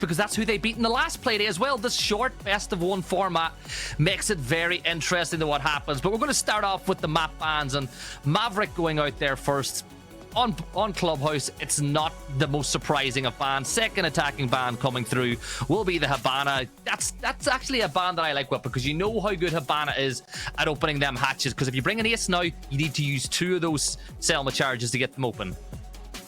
because that's who they beat in the last playday as well. This short best of one format makes it very interesting to what happens. But we're going to start off with the map bans, and Maverick going out there first. On Clubhouse, it's not the most surprising of bans. Second attacking ban coming through will be the Hibana. That's actually a ban that I like, because you know how good Hibana is at opening them hatches. Because if you bring an ace now, you need to use 2 of those Selma charges to get them open.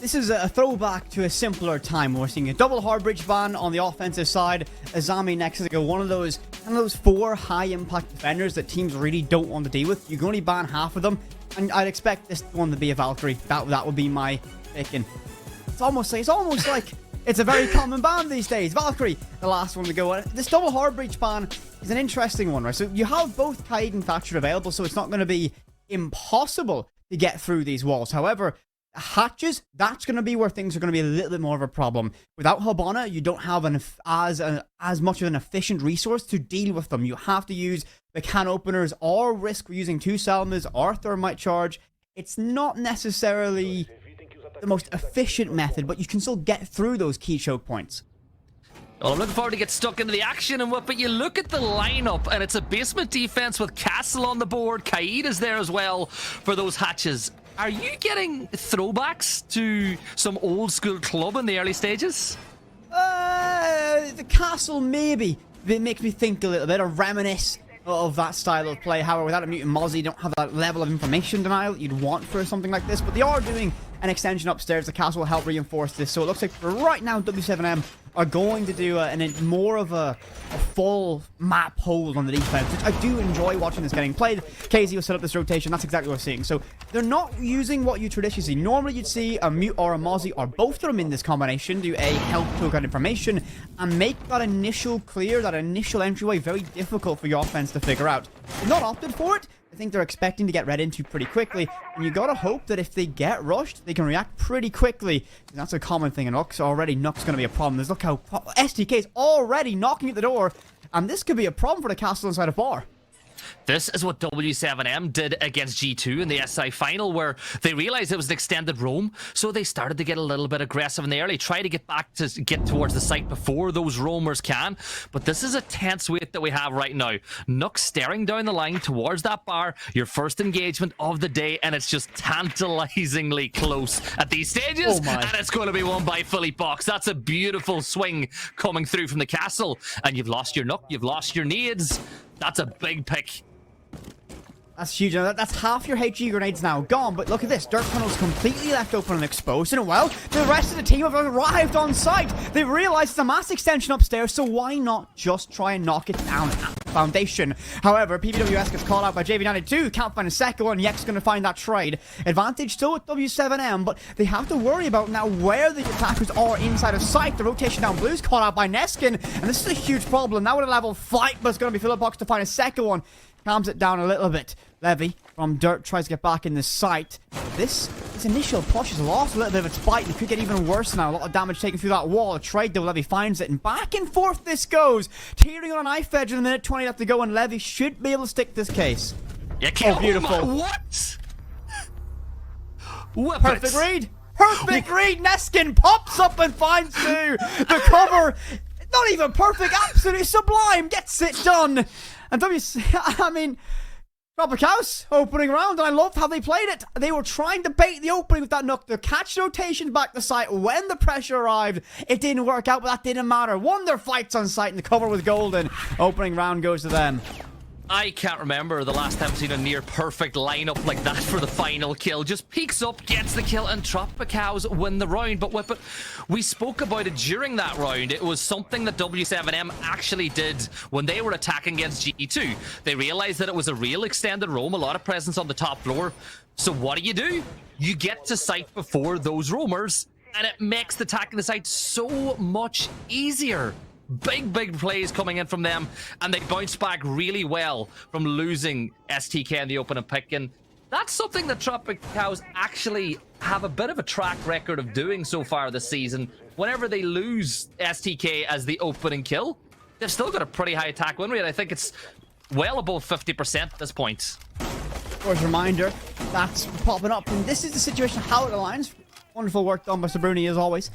This is a throwback to a simpler time. We're seeing a double hard bridge ban on the offensive side. Azami next is one of those 4 high impact defenders that teams really don't want to deal with. You can only ban half of them, and I'd expect this one to be a Valkyrie. That would be my picking. It's almost like it's a very common ban these days. Valkyrie, the last one to go. This double hard breach ban is an interesting one, right? So you have both Kaid and Thatcher available, so it's not going to be impossible to get through these walls. However, hatches, that's going to be where things are going to be a little bit more of a problem. Without Hibana, you don't have as much of an efficient resource to deal with them. You have to use the can openers or risk using 2 Selmas or Thermite charge. It's not necessarily the most efficient method, but you can still get through those key choke points. Well, I'm looking forward to get stuck into the action, but you look at the lineup, and it's a basement defense with Castle on the board. Kaid is there as well for those hatches. Are you getting throwbacks to some old school club in the early stages? The Castle maybe. It makes me think a little bit, or reminisce of that style of play. However, without a mutant Mozzie, you don't have that level of information denial you'd want for something like this. But they are doing an extension upstairs. The Castle will help reinforce this. So it looks like for right now, W7M are going to do more of a full map hold on the defense, which I do enjoy watching this getting played. KZ will set up this rotation. That's exactly what we're seeing. So they're not using what you traditionally see. Normally you'd see a mute or a Mozzie or both of them in this combination do a help token information and make that initial clear, that initial entryway very difficult for your offense to figure out. They've not opted for it. I think they're expecting to get read into pretty quickly, and you gotta hope that if they get rushed, they can react pretty quickly. And that's a common thing in Nux. Already Nux gonna be a problem. There's look how STK is already knocking at the door, and this could be a problem for the Castle inside of bar. This is what W7M did against G2 in the SI final, where they realized it was an extended roam, so they started to get a little bit aggressive in the early, try to get towards the site before those roamers can. But this is a tense wait that we have right now. Nux staring down the line towards that bar, your first engagement of the day, and it's just tantalizingly close at these stages, and it's going to be won by Philippe Box. That's a beautiful swing coming through from the Castle, and you've lost your Nux, you've lost your nades. That's a big pick. That's huge. That's half your HE grenades now gone. But look at this. Dirt tunnel's completely left open and exposed. And well, the rest of the team have arrived on site. They've realized it's a mass extension upstairs, so why not just try and knock it down at the foundation? However, PBWS gets called out by JV92. Can't find a second one. Yek's going to find that trade. Advantage still with W7M, but they have to worry about now where the attackers are inside of sight. The rotation down blue is called out by Neskin, and this is a huge problem. Now with a level fight, but it's going to be Philip Box to find a second one. Calms it down a little bit. Levy from Dirt tries to get back in the site. This initial push has lost a little bit of its bite. It could get even worse now. A lot of damage taken through that wall. A trade though. Levy finds it, and back and forth this goes. Teetering on a knife edge with a minute 20 left to go, and Levy should be able to stick this case. Yeah, oh, beautiful. What? Perfect read. Perfect read. Neskin pops up and finds two. The cover, not even perfect. Absolutely sublime. Gets it done. And I mean, Tropic House opening round, and I loved how they played it. They were trying to bait the opening with that Nook. The catch rotation back to site when the pressure arrived. It didn't work out, but that didn't matter. Won their fights on site, and the cover was golden. Opening round goes to them. I can't remember the last time I've seen a near perfect lineup like that for the final kill. Just peeks up, gets the kill, and Tropicals win the round. But Whippet, we spoke about it during that round. It was something that W7M actually did when they were attacking against G2. They realized that it was a real extended roam, a lot of presence on the top floor. So what do? You get to site before those roamers, and it makes the attacking the site so much easier. Big plays coming in from them, and they bounce back really well from losing STK in the open and pick. And that's something that Tropic Cows actually have a bit of a track record of doing so far this season. Whenever they lose STK as the opening kill, they've still got a pretty high attack win rate. I think it's well above 50% at this point. Of course, reminder, that's popping up, and this is the situation how it aligns. Wonderful work done by Sabruni as always.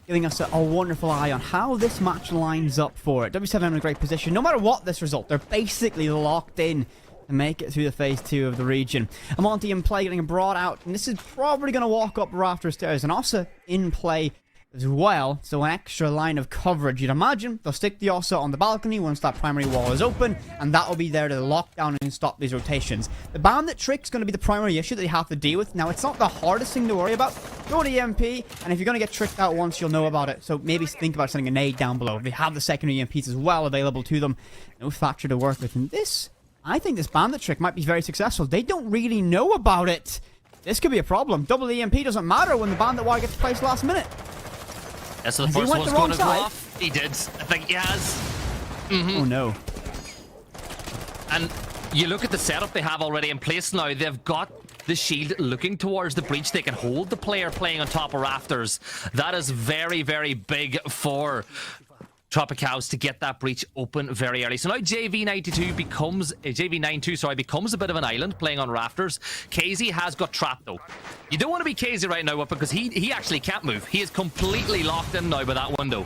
giving us a wonderful eye on how this match lines up for it. W7M in a great position. No matter what this result, they're basically locked in to make it through the phase 2 of the region. Amonte in play, getting brought out, and this is probably going to walk up rafter stairs. And Ossa in play as well, so an extra line of coverage. You'd imagine they'll stick the Ossa on the balcony once that primary wall is open, and that will be there to lock down and stop these rotations. The bandit trick's going to be the primary issue that you have to deal with. Now, it's not the hardest thing to worry about. Go to EMP, and if you're going to get tricked out once, you'll know about it. So maybe think about sending a nade down below. They have the secondary EMPs as well available to them. No Thatcher to work with. And this, I think this bandit trick might be very successful. They don't really know about it. This could be a problem. Double EMP doesn't matter when the bandit wire gets placed last minute. Yeah, so the first one's going to go off. He did. I think he has. Oh no. And you look at the setup they have already in place now. They've got the shield looking towards the breach. They can hold the player playing on top of rafters. That is very, very big for Tropicals to get that breach open very early. So now JV92 becomes JV92 becomes a bit of an island playing on rafters. KZ has got trapped though. You don't want to be KZ right now because he actually can't move. He is completely locked in now by that window.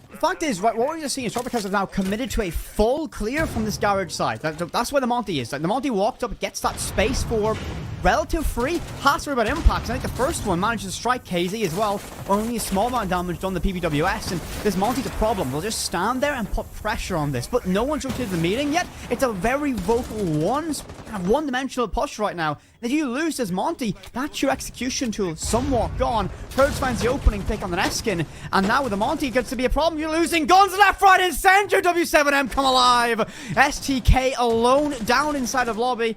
The fact is, right, what we're just seeing is Tropicals have now committed to a full clear from this garage side. That's where the Monty is. Like, the Monty walked up, gets that space for relative free. Has to worry about impacts. I think the first one manages to strike KZ as well. Only a small amount of damage done the PBWS, and this Monty's a problem. They'll just stand there and put pressure on this. But no one's rotated the meeting yet. It's a very vocal one-dimensional push right now. If you lose this Monty, that's your execution tool somewhat gone. Kurtz finds the opening pick on the Neskin, and now with the Monty, it gets to be a problem. You're losing guns left, right, and center. W7M come alive. STK alone down inside of lobby.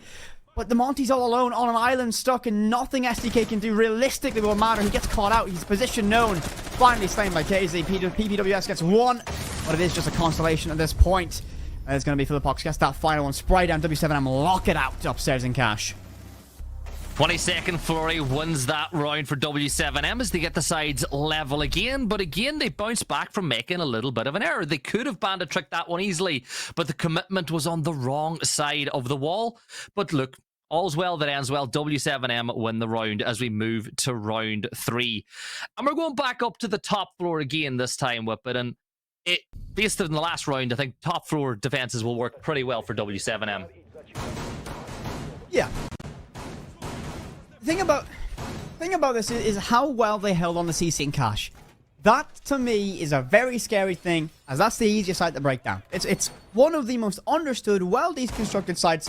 But the Monty's all alone on an island stuck, and nothing STK can do realistically will matter. He gets caught out. His position known. Finally slain by KZ. PPWS gets one, but it is just a consolation at this point. And it's going to be Philippox. Gets that final one. Spray down. W7M lock it out upstairs in cash. 22nd Flurry wins that round for W7M as they get the sides level again. But again, they bounce back from making a little bit of an error. They could have bandit tricked that one easily, but the commitment was on the wrong side of the wall. But look, all's well that ends well. W7M win the round as we move to round 3. And we're going back up to the top floor again this time with it. And based on the last round, I think top floor defenses will work pretty well for W7M. Yeah. The thing about this is how well they held on the CC and cash. That, to me, is a very scary thing, as that's the easiest side to break down. It's one of the most understood, well-deconstructed sides.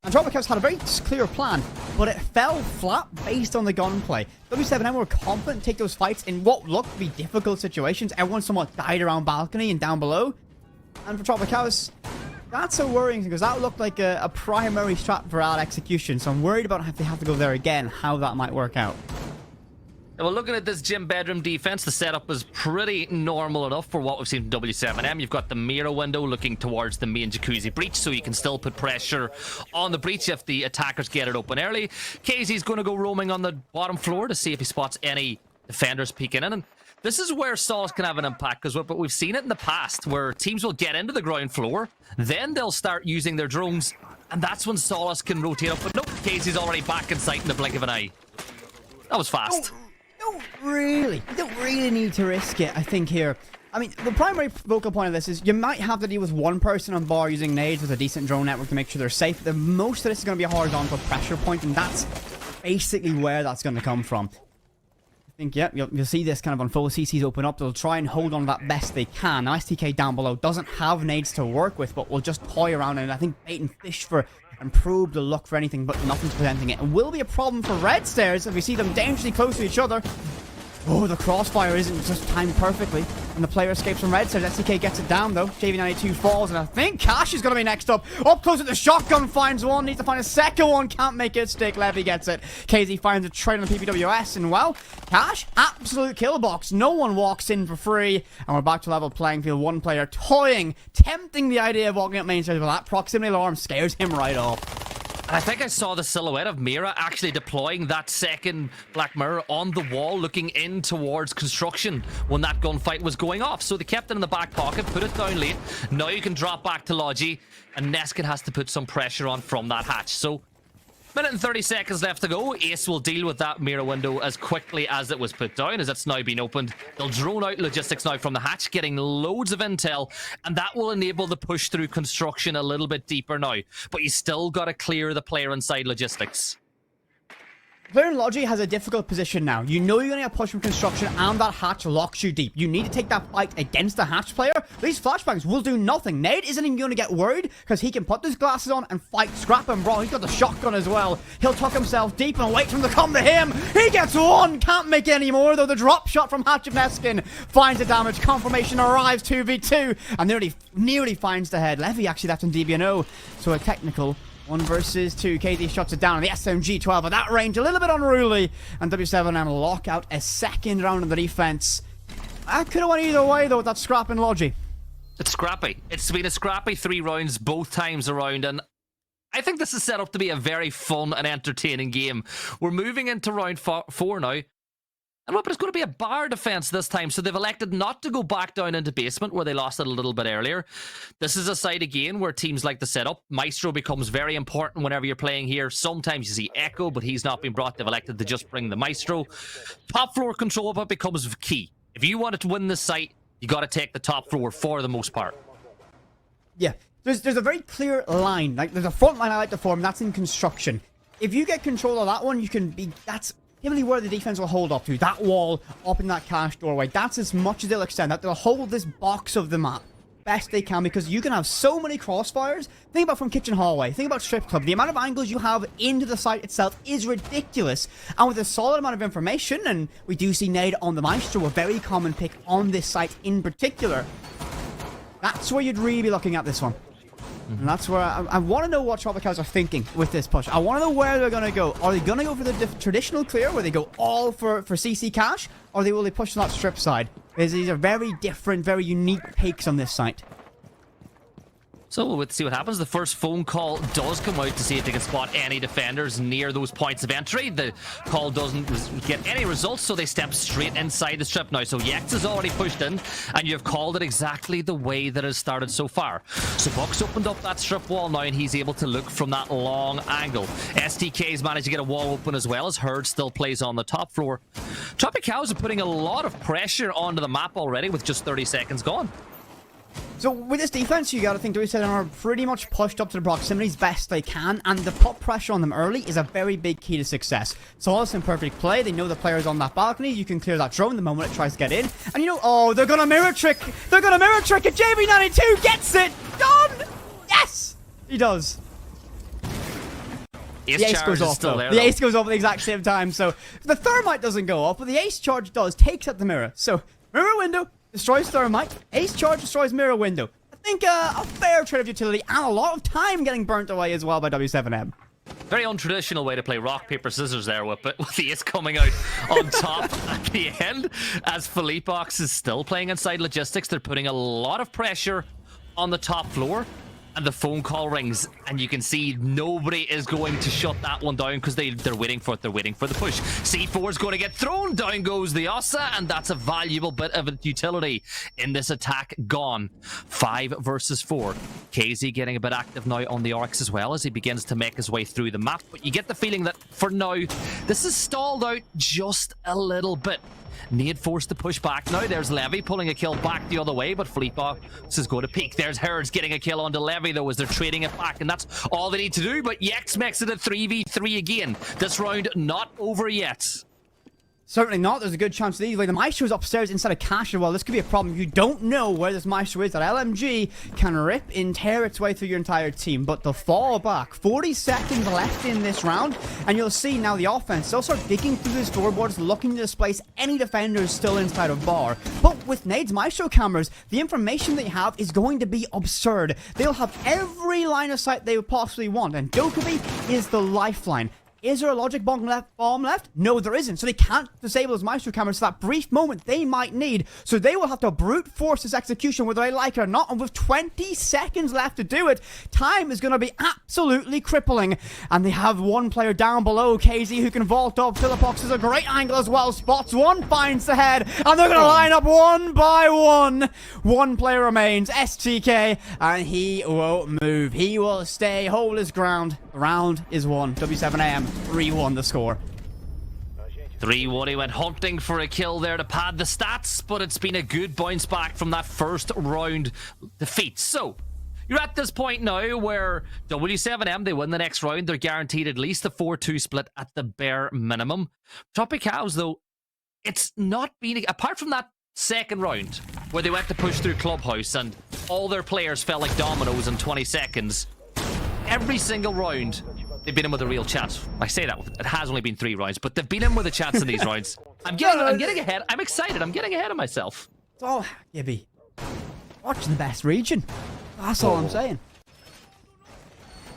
And Tropicals had a very clear plan, but it fell flat based on the gunplay. W7M were confident to take those fights in what looked to be difficult situations. Everyone somewhat died around balcony and down below. And for Tropicals, that's so worrying because that looked like a primary strat for ad execution. So I'm worried about if they have to go there again, how that might work out. Well, looking at this gym bedroom defense, the setup is pretty normal enough for what we've seen from W7M. You've got the mirror window looking towards the main jacuzzi breach, so you can still put pressure on the breach if the attackers get it open early. KZ's going to go roaming on the bottom floor to see if he spots any defenders peeking in. And this is where Solace can have an impact, because we've seen it in the past where teams will get into the ground floor, then they'll start using their drones, and that's when Solace can rotate up. But nope, Casey's already back in sight in the blink of an eye. That was fast. You don't really need to risk it, I think, here. I mean, the primary focal point of this is you might have to deal with one person on bar using nades with a decent drone network to make sure they're safe. Most of this is going to be a horizontal pressure point, and that's basically where that's going to come from. I think, yeah, you'll see this kind of unfold. CCs open up. They'll try and hold on that best they can. Now, STK down below doesn't have nades to work with, but will just toy around and I think bait and fish for and probe to look for anything, but nothing's presenting it. It will be a problem for red stairs if we see them dangerously close to each other. Oh, the crossfire isn't just timed perfectly. And the player escapes from red stairs. STK gets it down, though. JV92 falls, and I think Cash is going to be next up. Up close at the shotgun, finds one. Needs to find a second one. Can't make it stick. Levy gets it. KZ finds a trade on the PPWS, and well, Cash, absolute kill box. No one walks in for free. And we're back to level playing field. One player toying, tempting the idea of walking up main stairs, but that proximity alarm scares him right off. I think I saw the silhouette of Mira actually deploying that second Black Mirror on the wall, looking in towards construction when that gunfight was going off. So they kept it in the back pocket, put it down late. Now you can drop back to Logi, and Neskin has to put some pressure on from that hatch. So Minute and 30 seconds left to go. Ace will deal with that mirror window as quickly as it was put down, as it's now been opened. They'll drone out logistics now from the hatch, getting loads of intel, and that will enable the push through construction a little bit deeper now. But you still got to clear the player inside logistics. Player in Logi has a difficult position now. You know you're going to get pushed from construction, and that hatch locks you deep. You need to take that fight against the hatch player. These flashbangs will do nothing. Nade isn't even going to get worried, because he can put his glasses on and fight Scrap and Brawl. He's got the shotgun as well. He'll tuck himself deep and wait for him to come to him. He gets one. Can't make any more, though. The drop shot from Hatch of Neskin finds the damage. Confirmation arrives 2v2, and nearly finds the head. Levy actually left in DBNO, so a technical 1 versus 2. KD shuts it down. The SMG 12 at that range, a little bit unruly. And W7M lock out a second round of the defense. That could have went either way, though, with that scrap in Logi. It's scrappy. It's been a scrappy 3 rounds both times around, and I think this is set up to be a very fun and entertaining game. We're moving into round 4 now. And it's going to be a bar defense this time, so they've elected not to go back down into basement where they lost it a little bit earlier. This is a side again where teams like the setup. Maestro becomes very important whenever you're playing here. Sometimes you see Echo, but he's not been brought. They've elected to just bring the Maestro. Top floor control but becomes key. If you wanted to win this site, you got to take the top floor for the most part. Yeah, there's a very clear line. Like, there's a front line I like to form, that's in construction. If you get control of that one, you can be... That's typically where the defense will hold up to. That wall, up in that cache doorway. That's as much as they'll extend. That they'll hold this box of the map best they can, because you can have so many crossfires. Think about from kitchen hallway. Think about strip club. The amount of angles you have into the site itself is ridiculous. And with a solid amount of information, and we do see Nade on the Maestro, a very common pick on this site in particular, that's where you'd really be looking at this one. And that's where I want to know what Tropicals are thinking with this push. I want to know where they're going to go. Are they going to go for the traditional clear, where they go all for CC cash? Or will they push on that strip side? Because these are very different, very unique takes on this site. So we'll see what happens. The first phone call does come out to see if they can spot any defenders near those points of entry. The call doesn't get any results, so they step straight inside the strip now. So Yex is already pushed in, and you've called it exactly the way that has started so far. So Buck's opened up that strip wall now, and he's able to look from that long angle. STK's managed to get a wall open as well, as Herd still plays on the top floor. Tropicals are putting a lot of pressure onto the map already with just 30 seconds gone. So with this defense, you got to think W7M are pretty much pushed up to the proximities best they can, and the put pressure on them early is a very big key to success. So all this in perfect play. They know the player's on that balcony. You can clear that drone the moment it tries to get in. And you know, oh, they're going to mirror trick. They're going to mirror trick it. JB92 gets it. Done. Yes, he does. The ace goes off, though. The ace goes off at the exact same time. So the thermite doesn't go off, but the ace charge does. Takes out the mirror. So mirror window destroys thermite. Ace charge destroys mirror window. I think a fair trade of utility, and a lot of time getting burnt away as well by W7M. Very untraditional way to play rock, paper, scissors there with the ace coming out on top at the end. As Philippox is still playing inside logistics, they're putting a lot of pressure on the top floor. And the phone call rings, and you can see nobody is going to shut that one down, because they're waiting for it. They're waiting for the push. C4 is going to get thrown. Down goes the Ossa, and that's a valuable bit of utility in this attack gone. 5 versus 4. KZ getting a bit active now on the Oryx as well, as he begins to make his way through the map. But you get the feeling that for now, this is stalled out just a little bit. Nade forced to push back now. There's Levy pulling a kill back the other way, but Philippox is going to peek. There's Herds getting a kill onto Levy, though, as they're trading it back, and that's all they need to do. But Yex makes it a 3v3 again. This round not over yet. Certainly not. There's a good chance that either way. The Maestro's upstairs inside a cache as well. This could be a problem. You don't know where this Maestro is. That LMG can rip and tear its way through your entire team. But the fall back. 40 seconds left in this round. And you'll see now the offense. They'll start digging through the scoreboards, looking to displace any defenders still inside of bar. But with Nade's Maestro cameras, the information they have is going to be absurd. They'll have every line of sight they would possibly want. And Dokkaebi is the lifeline. Is there a logic bomb left? No, there isn't. So they can't disable those Maestro cameras for that brief moment they might need. So they will have to brute force this execution whether they like it or not. And with 20 seconds left to do it, time is going to be absolutely crippling. And they have one player down below, KZ, who can vault up. Philippox is a great angle as well. Spots one, finds the head. And they're going to line up one by one. One player remains, STK, and he won't move. He will stay, hold his ground. The round is won. W7M 3-1 the score. 3-1, he went hunting for a kill there to pad the stats, but it's been a good bounce back from that first round defeat. So, you're at this point now where W7M, they win the next round. They're guaranteed at least a 4-2 split at the bare minimum. Tropicals, though, it's not been... Apart from that second round, where they went to push through Clubhouse and all their players fell like dominoes in 20 seconds, every single round, they've been in with a real chance. I say that, it has only been 3 rounds, but they've been in with a chance in these rounds. I'm getting ahead. I'm excited. I'm getting ahead of myself. Oh, Gibby. Watching the best region. That's all I'm saying.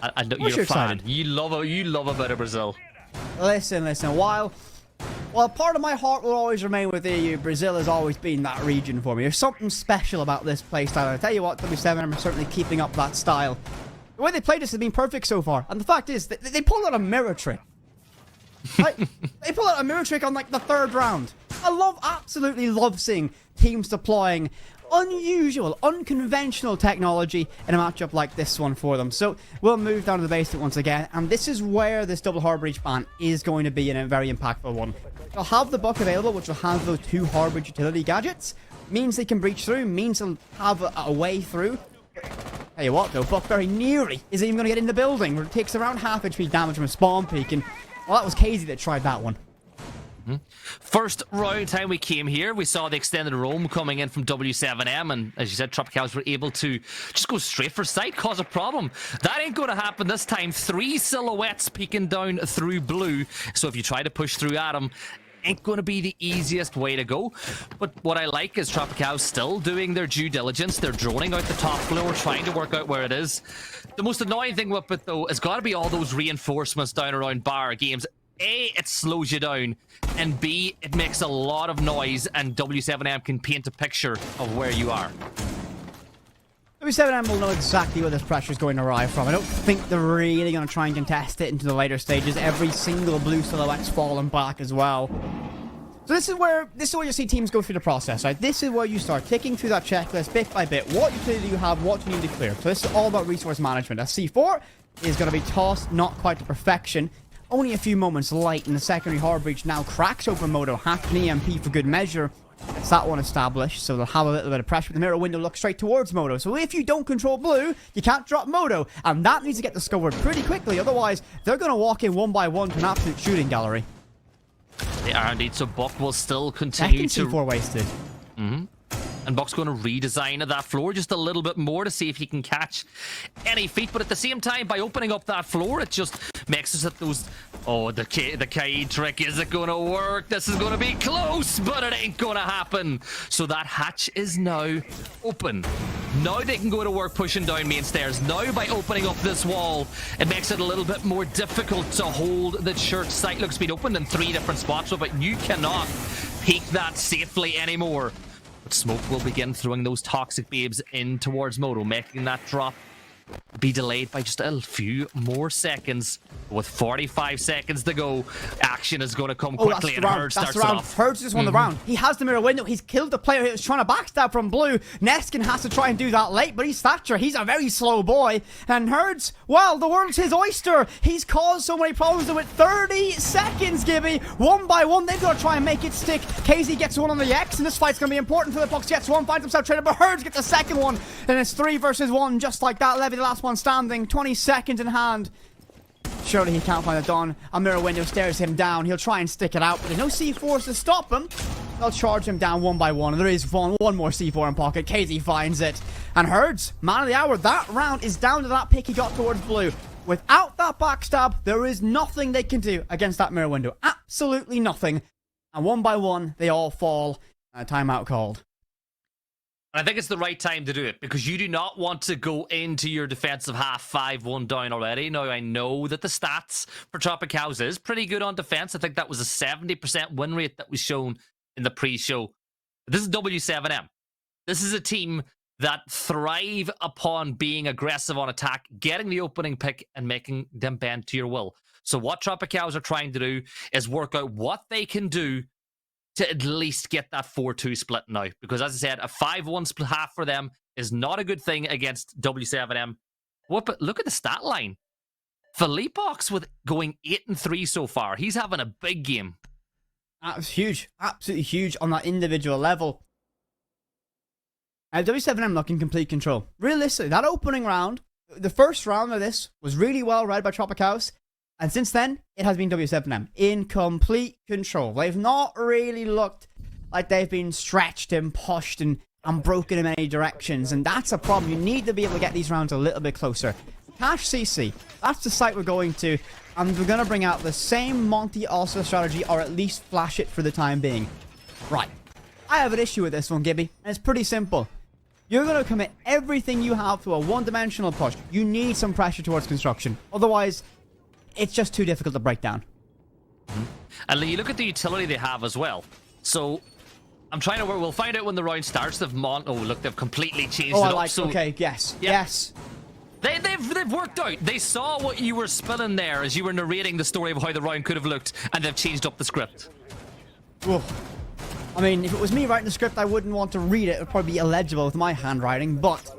I know you're a fan. You love a bit of Brazil. Listen. While part of my heart will always remain with EU, Brazil has always been that region for me. There's something special about this playstyle. I tell you what, W7M are certainly keeping up that style. The way they played this has been perfect so far. And the fact is, they pulled out a mirror trick. Like, they pulled out a mirror trick on like the 3rd round. I absolutely love seeing teams deploying unusual, unconventional technology in a matchup like this one for them. So we'll move down to the basement once again. And this is where this double hard breach ban is going to be in a very impactful one. They'll have the buck available, which will have those 2 hard breach utility gadgets. Means they can breach through, means they'll have a way through. Tell you what though, Buck very nearly isn't even going to get in the building, where it takes around half HP damage from a spawn peak, and well, that was KZ that tried that one. First round time we came here, we saw the extended roam coming in from W7M, and as you said, Tropicals were able to just go straight for sight, cause a problem. That ain't going to happen this time. 3 silhouettes peeking down through blue, so if you try to push through Adam, ain't going to be the easiest way to go. But what I like is Tropicals still doing their due diligence. They're droning out the top floor, trying to work out where it is. The most annoying thing with it, though, has got to be all those reinforcements down around bar games. A, it slows you down, and B, it makes a lot of noise, and W7M can paint a picture of where you are. W7M will know exactly where this pressure is going to arrive from. I don't think they're really going to try and contest it into the later stages. Every single blue silhouette's fallen back as well. So this is where you see teams go through the process, right? This is where you start ticking through that checklist bit by bit. What utility do you have? What do you need to clear? So this is all about resource management. A C4 is going to be tossed, not quite to perfection. Only a few moments late, and the secondary hard breach now cracks open Moto. Hack an EMP for good measure. It's that one established, so they'll have a little bit of pressure. The mirror window looks straight towards Moto. So if you don't control blue, you can't drop Moto. And that needs to get discovered pretty quickly. Otherwise, they're going to walk in one by one to an absolute shooting gallery. They are indeed, so Buck will still continue to... C4 wasted. And Buck's going to redesign that floor just a little bit more to see if he can catch any feet. But at the same time, by opening up that floor, it just makes us at those... Oh, the Kaid trick, is it going to work? This is going to be close, but it ain't going to happen. So that hatch is now open. Now they can go to work pushing down main stairs. Now by opening up this wall, it makes it a little bit more difficult to hold the church site. Looks been opened in 3 different spots, but you cannot peek that safely anymore. But Smoke will begin throwing those toxic babes in towards Moto, making that drop be delayed by just a few more seconds. With 45 seconds to go, action is going to come quickly, and Hurd starts it off. Hurd just won the round. He has the mirror window. He's killed the player who was trying to backstab from blue. Neskin has to try and do that late, but he's Thatcher. He's a very slow boy. And Hurd's, well, the world's his oyster. He's caused so many problems with 30 seconds, Gibby. One by one, they've got to try and make it stick. KZ gets one on the X, and this fight's going to be important. Philippox gets one, finds himself traded, but Hurd gets a second one. And it's 3 versus 1, just like that. Levy, the last one standing. 20 seconds in hand. Surely he can't find the Dawn. A mirror window stares him down. He'll try and stick it out, but there's no C4s to stop him. They'll charge him down one by one, and there is one more C4 in pocket. KZ finds it. And Hurds, man of the hour, that round is down to that pick he got towards blue. Without that backstab, there is nothing they can do against that mirror window. Absolutely nothing. And one by one, they all fall. Timeout called. I think it's the right time to do it because you do not want to go into your defensive half 5-1 down already. Now, I know that the stats for Tropicals is pretty good on defense. I think that was a 70% win rate that was shown in the pre-show. This is W7M. This is a team that thrive upon being aggressive on attack, getting the opening pick, and making them bend to your will. So what Tropicals are trying to do is work out what they can do to at least get that 4-2 split now. Because as I said, a 5-1 split half for them is not a good thing against W7M. But look at the stat line. Philippox with going 8-3 so far. He's having a big game. That's huge. Absolutely huge on that individual level. W7M looking complete control. Realistically, that opening round, the first round of this was really well read by Tropicals. And since then, it has been W7M in complete control. They've not really looked like they've been stretched and pushed and broken in many directions. And that's a problem. You need to be able to get these rounds a little bit closer. Cache CC, that's the site we're going to. And we're going to bring out the same Monty also strategy, or at least flash it for the time being. Right. I have an issue with this one, Gibby. And it's pretty simple. You're going to commit everything you have to a one-dimensional push. You need some pressure towards construction. Otherwise, it's just too difficult to break down. And you look at the utility they have as well. So I'm trying to work. We'll find out when the round starts. They've they've completely changed it up. So, okay, yes, yeah. yes. They've worked out. They saw what you were spinning there as you were narrating the story of how the round could have looked, and they've changed up the script. Whoa. I mean, if it was me writing the script, I wouldn't want to read it. It would probably be illegible with my handwriting, but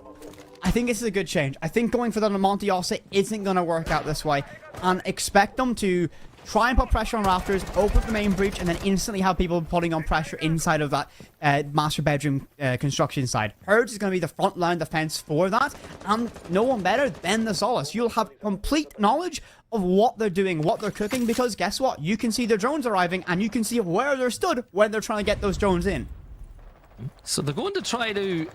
I think this is a good change. I think going for the Monty Ossa isn't going to work out this way, and expect them to try and put pressure on Rafters, open up the main breach, and then instantly have people putting on pressure inside of that master bedroom construction side. Herds is going to be the front line defense for that, and no one better than the Solace. You'll have complete knowledge of what they're doing, what they're cooking, because guess what? You can see their drones arriving, and you can see where they're stood when they're trying to get those drones in. So they're going to try to,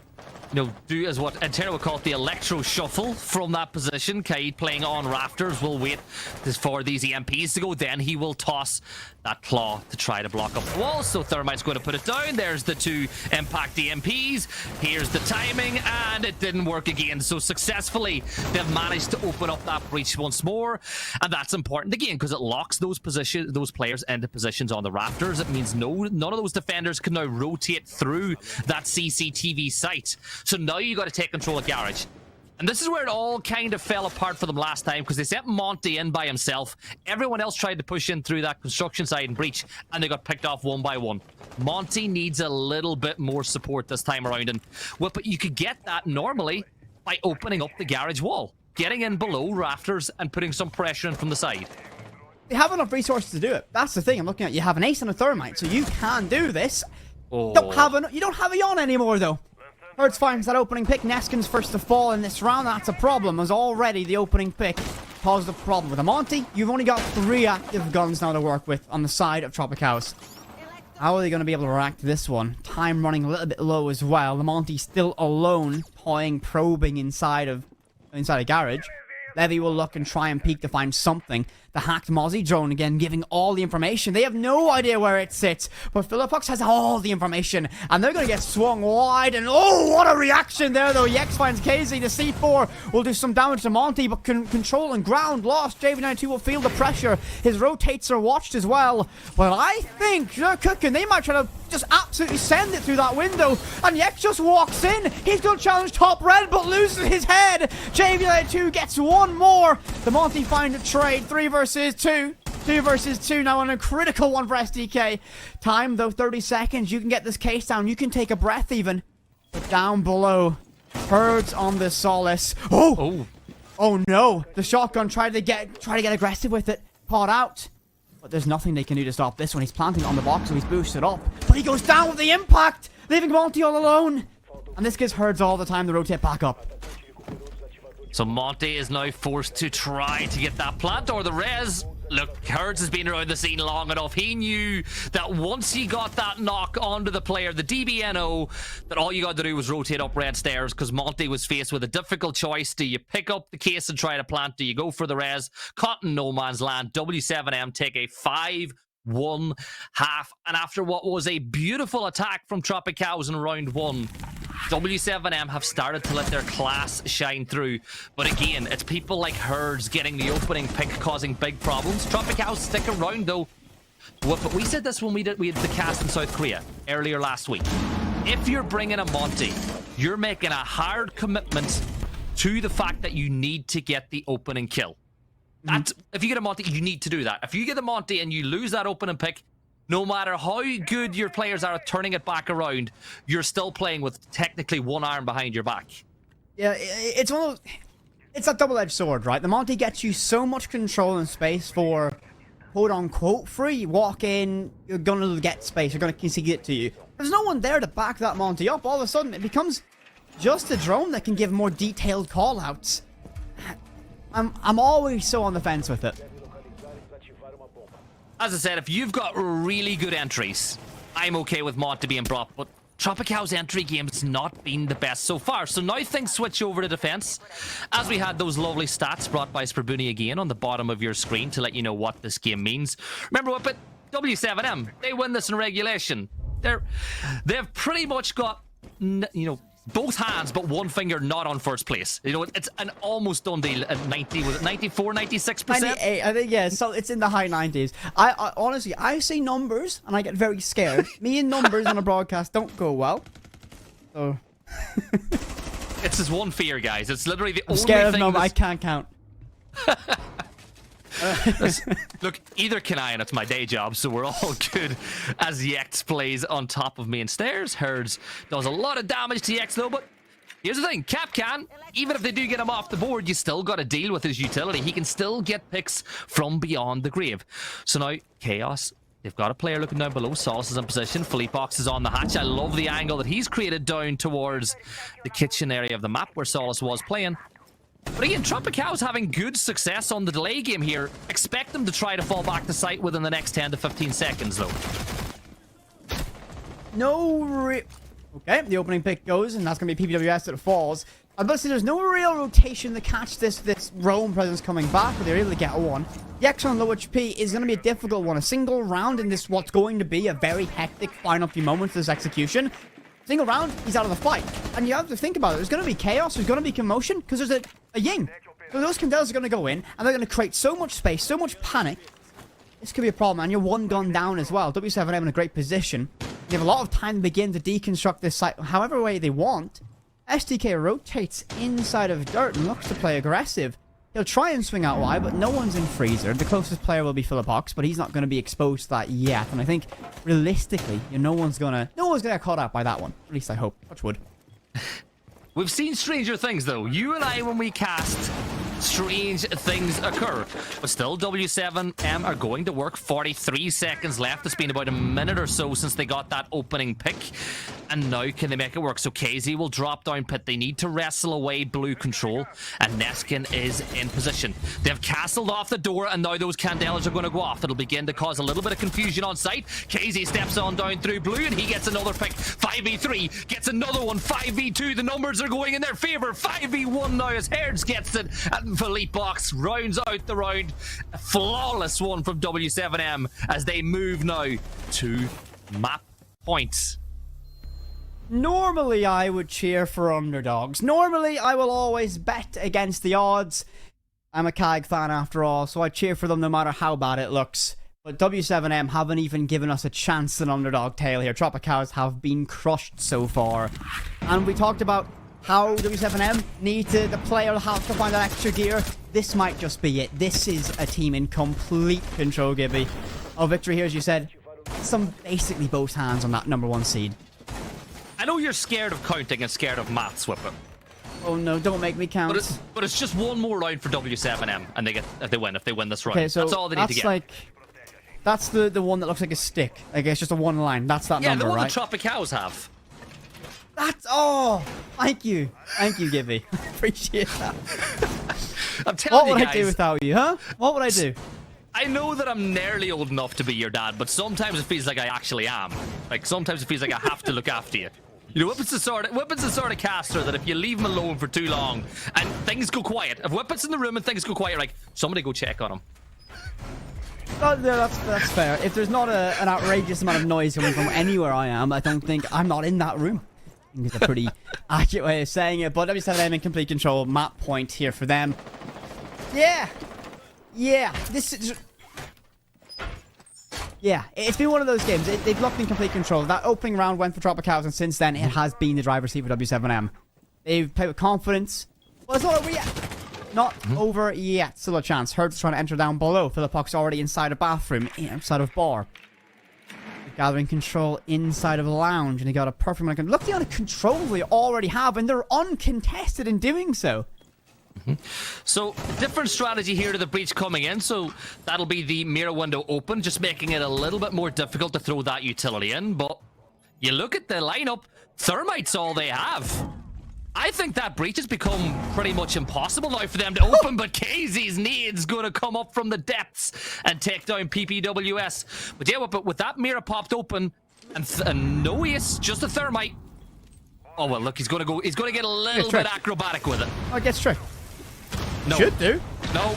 do as what Antero would call it, the electro shuffle from that position. Kaid playing on Rafters will wait for these EMPs to go. Then he will toss that claw to try to block up the wall. So Thermite's going to put it down. There's the 2 impact EMPs. Here's the timing, and it didn't work again. So successfully, they've managed to open up that breach once more, and that's important again because it locks those players into positions on the Rafters. It means none of those defenders can now rotate through that CCTV site. So now you got to take control of Garage. And this is where it all kind of fell apart for them last time, because they sent Monty in by himself. Everyone else tried to push in through that construction side and breach, and they got picked off one by one. Monty needs a little bit more support this time around, and but you could get that normally by opening up the Garage wall, getting in below Rafters and putting some pressure in from the side. They have enough resources to do it. That's the thing I'm looking at. You have an ace and a thermite, so you can do this. Oh. You don't have a yawn anymore, though. Hertz finds that opening pick. Neskin's first to fall in this round. That's a problem, as already the opening pick caused a problem. With a Monty, you've only got 3 active guns now to work with on the side of Tropicals. How are they going to be able to react to this one? Time running a little bit low as well. The Monty still alone, probing inside of Garage. Levy will look and try and peek to find something. The hacked Mozzie drone again giving all the information. They have no idea where it sits, but Philippox has all the information, and they're going to get swung wide, and oh, what a reaction there though. Yex finds KZ. The C4 will do some damage to Monty, but control and ground lost. JV92 will feel the pressure. His rotates are watched as well, but I think they're cooking. They might try to just absolutely send it through that window, and Yex just walks in. He's going to challenge top red, but loses his head. JV92 gets one more. The Monty find a trade. 3 versus 2. 2 versus 2 now on a critical one for SDK. Time though, 30 seconds. You can get this case down. You can take a breath even. But down below, Herds on the Solace. Oh no! The shotgun tried to get aggressive with it. Caught out. But there's nothing they can do to stop this one. He's planting on the box, so he's boosted up. But he goes down with the impact, leaving Monty all alone. And this gives Herds all the time to rotate back up. So Monty is now forced to try to get that plant or the res. Look, Herds has been around the scene long enough. He knew that once he got that knock onto the player, the DBNO, that all you got to do was rotate up red stairs, because Monty was faced with a difficult choice. Do you pick up the case and try to plant? Do you go for the res? Caught in no man's land. W7M take a 5-1 half. And after what was a beautiful attack from Tropicals in round 1, W7M have started to let their class shine through, but again, it's people like Herds getting the opening pick causing big problems. Tropical stick around though. But we said this when we had the cast in South Korea earlier last week. If you're bringing a Monty, you're making a hard commitment to the fact that you need to get the opening kill. That's, if you get a Monty, you need to do that. If you get a Monty and you lose that opening pick, no matter how good your players are at turning it back around, you're still playing with technically one arm behind your back. Yeah, it's one of those, it's a double-edged sword, right? The Monty gets you so much control and space for quote-unquote free. Walk in, you're gonna get space, you're gonna concede it to you. There's no one there to back that Monty up. All of a sudden, it becomes just a drone that can give more detailed call-outs. I'm always so on the fence with it. As I said, if you've got really good entries, I'm okay with Monty being brought, but Tropical's entry game's not been the best so far. So now things switch over to defense, as we had those lovely stats brought by Sprabuni again on the bottom of your screen to let you know what this game means. Remember what, but W7M, they win this in regulation. They've pretty much got, you know, both hands but one finger not on first place. You know, it's an almost done deal at 90, was it 94, 96%? 98, I think, yeah, so it's in the high 90s. I honestly, I see numbers and I get very scared. Me and numbers on a broadcast don't go well. So it's just one fear, guys. It's literally the I'm only scared of thing numbers. I can't count. Look, either can I, and it's my day job, so we're all good. As Yex plays on top of me and stairs, Herds does a lot of damage to Yex though, but here's the thing, Cap can, even if they do get him off the board, you still got to deal with his utility. He can still get picks from beyond the grave. So now, Chaos, they've got a player looking down below. Sauce is in position. Philippox is on the hatch. I love the angle that he's created down towards the kitchen area of the map where Solace was playing. But again, Tropical's having good success on the delay game here. Expect them to try to fall back to site within the next 10 to 15 seconds, though. Okay, the opening pick goes, and that's going to be PPWS that falls. I must say, there's no real rotation to catch this roam presence coming back, but they're able to get one. Yex on low HP is going to be a difficult one. A single round in this, what's going to be a very hectic final few moments of this execution. Single round, he's out of the fight. And you have to think about it. There's going to be chaos, there's going to be commotion, because there's a ying. So those Candelas are going to go in, and they're going to create so much space, so much panic. This could be a problem, and you're one gun down as well. W7M in a great position. They have a lot of time to begin to deconstruct this site however way they want. STK rotates inside of dirt and looks to play aggressive. He'll try and swing out wide, but no one's in freezer. The closest player will be Philippox, but he's not going to be exposed to that yet. And I think, realistically, no one's gonna get caught out by that one. At least I hope. Touch wood. We've seen stranger things, though. You and I, when we cast, strange things occur. But still, W7M are going to work. 43 seconds left. It's been about a minute or so since they got that opening pick. And now can they make it work? So KZ will drop down pit. They need to wrestle away blue control. And Neskin is in position. They've castled off the door, and now those Candelas are going to go off. It'll begin to cause a little bit of confusion on site. KZ steps on down through blue, and he gets another pick. 5v3, gets another one. 5v2, the numbers are going in their favor. 5v1 now as Herds gets it, and Philippox rounds out the round. A flawless one from W7M as they move now to map points. Normally, I would cheer for underdogs. Normally, I will always bet against the odds. I'm a CAG fan after all, so I cheer for them no matter how bad it looks. But W7M haven't even given us a chance at an underdog tale here. Tropicals have been crushed so far. And we talked about how W7M need to, the player have to find that extra gear. This might just be it. This is a team in complete control, Gibby. Oh, victory here, as you said. Some basically both hands on that #1 seed. I know you're scared of counting and scared of maths, Whipper. Oh no, don't make me count. But it's just one more round for W7M, and they get if they win this round. Okay, so that's all they need to get. Like, that's the one that looks like a stick. I guess just a one line. That's that number, right? Yeah, the one the Tropicals have. That's thank you, Gibby. Appreciate that. I'm telling you guys. What would I do without you, huh? What would I do? I know that I'm nearly old enough to be your dad, but sometimes it feels like I actually am. Like sometimes it feels like I have to look after you. You know, Whippet's the sort of caster that if you leave him alone for too long and things go quiet, if Whippet's in the room and things go quiet, you're like, somebody go check on him. That's fair. If there's not an outrageous amount of noise coming from anywhere I am, I don't think I'm not in that room. I think it's a pretty accurate way of saying it. But W7M in complete control. Map point here for them. Yeah. Yeah. This is... Yeah, it's been one of those games. They've looked in complete control. That opening round went for Tropicals, and since then, it has been the driver's seat for W7M. They've played with confidence. But it's not over yet. Not over yet. Still a chance. Herd's trying to enter down below. Philippok's already inside a bathroom, outside of bar. They're gathering control inside of a lounge, and they got a perfect amount of... Look at the amount of control they already have, and they're uncontested in doing so. So, different strategy here to the breach coming in. So, that'll be the mirror window open, just making it a little bit more difficult to throw that utility in. But you look at the lineup, Thermite's all they have. I think that breach has become pretty much impossible now for them to open, but KZ's needs going to come up from the depths and take down PPWS. But yeah, but with that mirror popped open, and no ace, just a Thermite. Oh, well, look, he's going to get a little bit acrobatic with it. Oh, it gets tricked. No. Should do. No.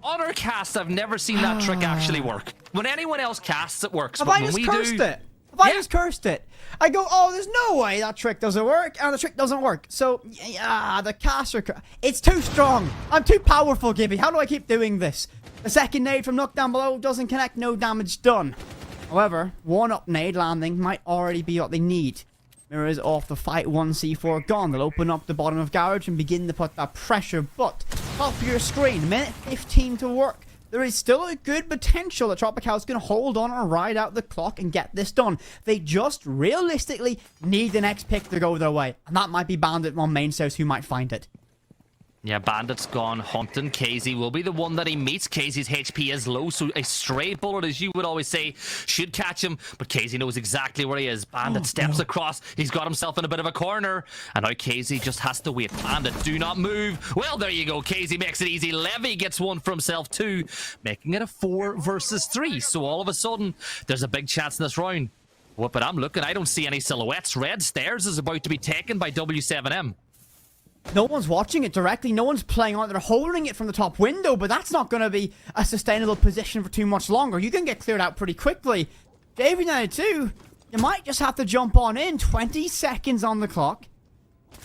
On our cast, I've never seen that trick actually work. When anyone else casts, it works. Have I just cursed it? Have I just cursed it? I go, oh, there's no way that trick doesn't work, and the trick doesn't work. So, yeah, the caster... It's too strong. I'm too powerful, Gibby. How do I keep doing this? The second nade from Nook down below doesn't connect, no damage done. However, one up nade landing might already be what they need. Mirrors off the fight, 1C4 gone. They'll open up the bottom of garage and begin to put that pressure. But, top of your screen, minute 15 to work. There is still a good potential that Tropical's going to hold on and ride out the clock and get this done. They just realistically need the next pick to go their way. And that might be Bandit on main source who might find it. Yeah, Bandit's gone hunting. KZ will be the one that he meets. KZ's HP is low, so a stray bullet, as you would always say, should catch him. But KZ knows exactly where he is. Bandit steps across. He's got himself in a bit of a corner. And now KZ just has to wait. Bandit, do not move. Well, there you go. KZ makes it easy. Levy gets one for himself too, making it a 4 versus 3. So all of a sudden, there's a big chance in this round. What? But I'm looking. I don't see any silhouettes. Red Stairs is about to be taken by W7M. No one's watching it directly. No one's playing on it. They're holding it from the top window, but that's not going to be a sustainable position for too much longer. You can get cleared out pretty quickly. JV92, you might just have to jump on in. 20 seconds on the clock.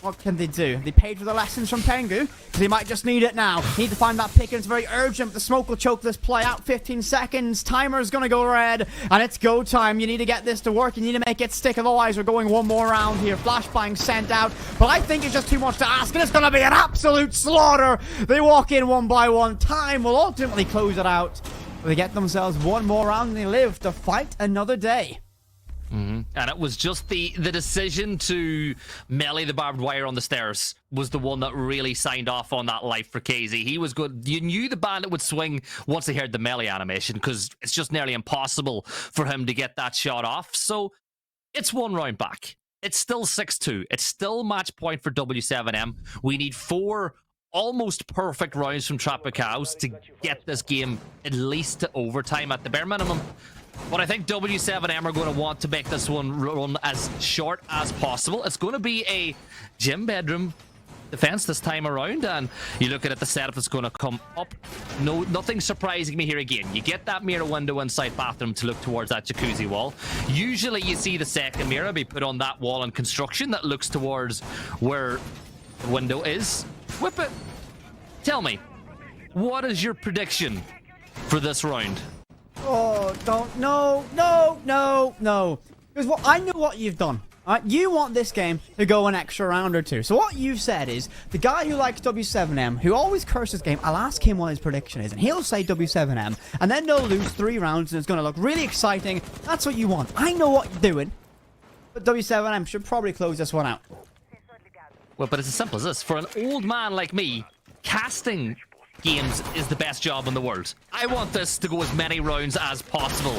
What can they do? Have they paid for the lessons from Tengu? They might just need it now. Need to find that pick, and it's very urgent. The smoke will choke this play out. 15 seconds. Timer's going to go red, and it's go time. You need to get this to work. You need to make it stick. Otherwise, we're going one more round here. Flashbang sent out, but I think it's just too much to ask, and it's going to be an absolute slaughter. They walk in one by one. Time will ultimately close it out. They get themselves one more round, and they live to fight another day. And it was just the decision to melee the barbed wire on the stairs was the one that really signed off on that life for KZ. He was good. You knew the Bandit would swing once he heard the melee animation, because it's just nearly impossible for him to get that shot off. So it's one round back. It's still 6-2. It's still match point for W7M. We need 4 almost perfect rounds from Tropicals to get this game at least to overtime at the bare minimum. But I think W7M are going to want to make this one run as short as possible. It's going to be a gym bedroom defense this time around, and you look at it, the setup is going to come up. No, nothing surprising me here again. You get that mirror window inside bathroom to look towards that jacuzzi wall. Usually you see the second mirror be put on that wall in construction that looks towards where the window is. Whip it. Tell me, what is your prediction for this round? Oh, don't. No. Because I know what you've done. Alright, you want this game to go an extra round or two. So what you've said is, the guy who likes W7M, who always curses game, I'll ask him what his prediction is, and he'll say W7M, and then they'll lose 3 rounds, and it's going to look really exciting. That's what you want. I know what you're doing, but W7M should probably close this one out. Well, but it's as simple as this. For an old man like me, casting games is the best job in the world. I want this to go as many rounds as possible.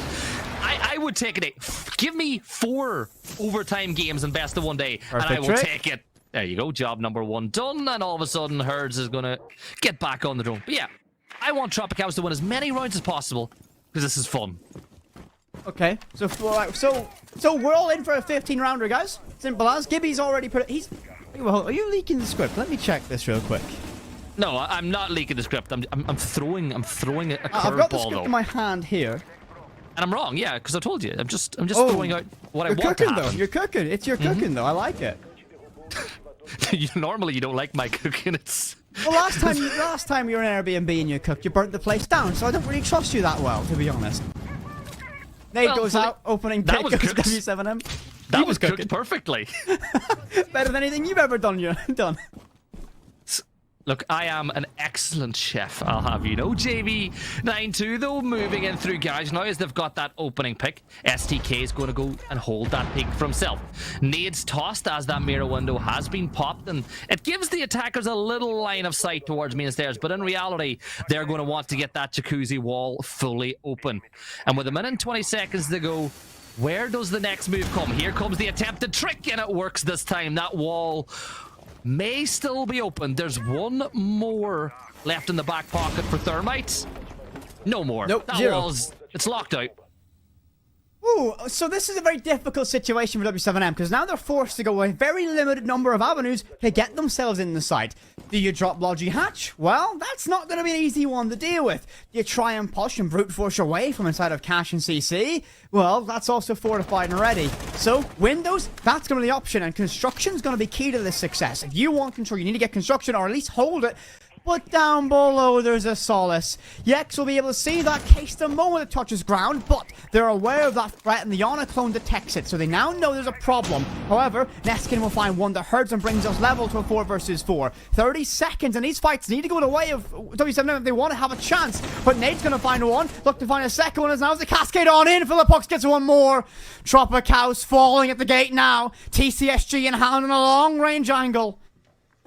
I would take it. Give me 4 overtime games in best of one day, perfect, and I will take it. There you go. Job number 1 done, and all of a sudden Herds is going to get back on the drone. But yeah, I want Tropicals to win as many rounds as possible, because this is fun. Okay, so we're all in for a 15-rounder, guys. Simple as. Gibby's already put it. Well, are you leaking the script? Let me check this real quick. No, I'm not leaking the script. I'm throwing a curveball, though. I've got the script in my hand here. And I'm wrong, yeah, because I told you. I'm just throwing out what I want cooking, to though. happen. You're cooking. It's your cooking, though. I like it. Normally, you don't like my cooking. It's... Well, last time you were in Airbnb and you cooked, you burnt the place down, so I don't really trust you that well, to be honest. Nade goes out, opening pick, goes W7M. That was cooked perfectly. Better than anything you've ever done. Look, I am an excellent chef, I'll have you know. JV92, though, moving in through garage now as they've got that opening pick. STK is going to go and hold that pick for himself. Nade's tossed as that mirror window has been popped, and it gives the attackers a little line of sight towards main stairs, but in reality, they're going to want to get that jacuzzi wall fully open. And with a minute and 20 seconds to go, where does the next move come? Here comes the attempted trick, and it works this time. That wall may still be open. There's one more left in the back pocket for Thermites. No more. Nope, that zero. wall's... It's locked out. Ooh, so this is a very difficult situation for W7M, because now they're forced to go a very limited number of avenues to get themselves in the site. Do you drop Logi Hatch? Well, that's not going to be an easy one to deal with. Do you try and push and brute force your way from inside of Cash and CC? Well, that's also fortified and ready. So, windows, that's going to be the option, and construction's going to be key to this success. If you want control, you need to get construction, or at least hold it. But down below, there's a Solace. Yex will be able to see that case the moment it touches ground, but they're aware of that threat, and the Honor clone detects it, so they now know there's a problem. However, Neskin will find one that hurts and brings us level to a 4 versus 4. 30 seconds, and these fights need to go the way of W7M if they want to have a chance. But Nate's going to find one, look to find a second one, as now the cascade on in. Philippox gets one more. Tropicaus falling at the gate now. TCSG in hand on a long-range angle.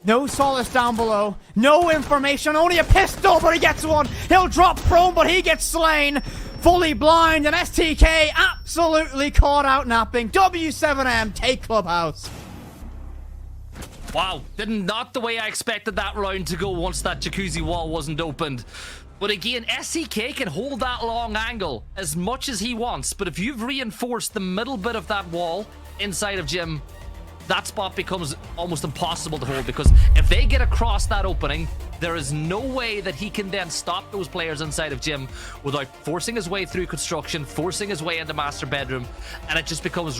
No Solace down below. No information. Only a pistol, but he gets one. He'll drop prone, but he gets slain. Fully blind, and STK absolutely caught out napping. W7M take clubhouse. Wow, not the way I expected that round to go once that jacuzzi wall wasn't opened. But again, SEK can hold that long angle as much as he wants, but if you've reinforced the middle bit of that wall inside of Jim, that spot becomes almost impossible to hold, because if they get across that opening, there is no way that he can then stop those players inside of Jim without forcing his way through construction, forcing his way into master bedroom, and it just becomes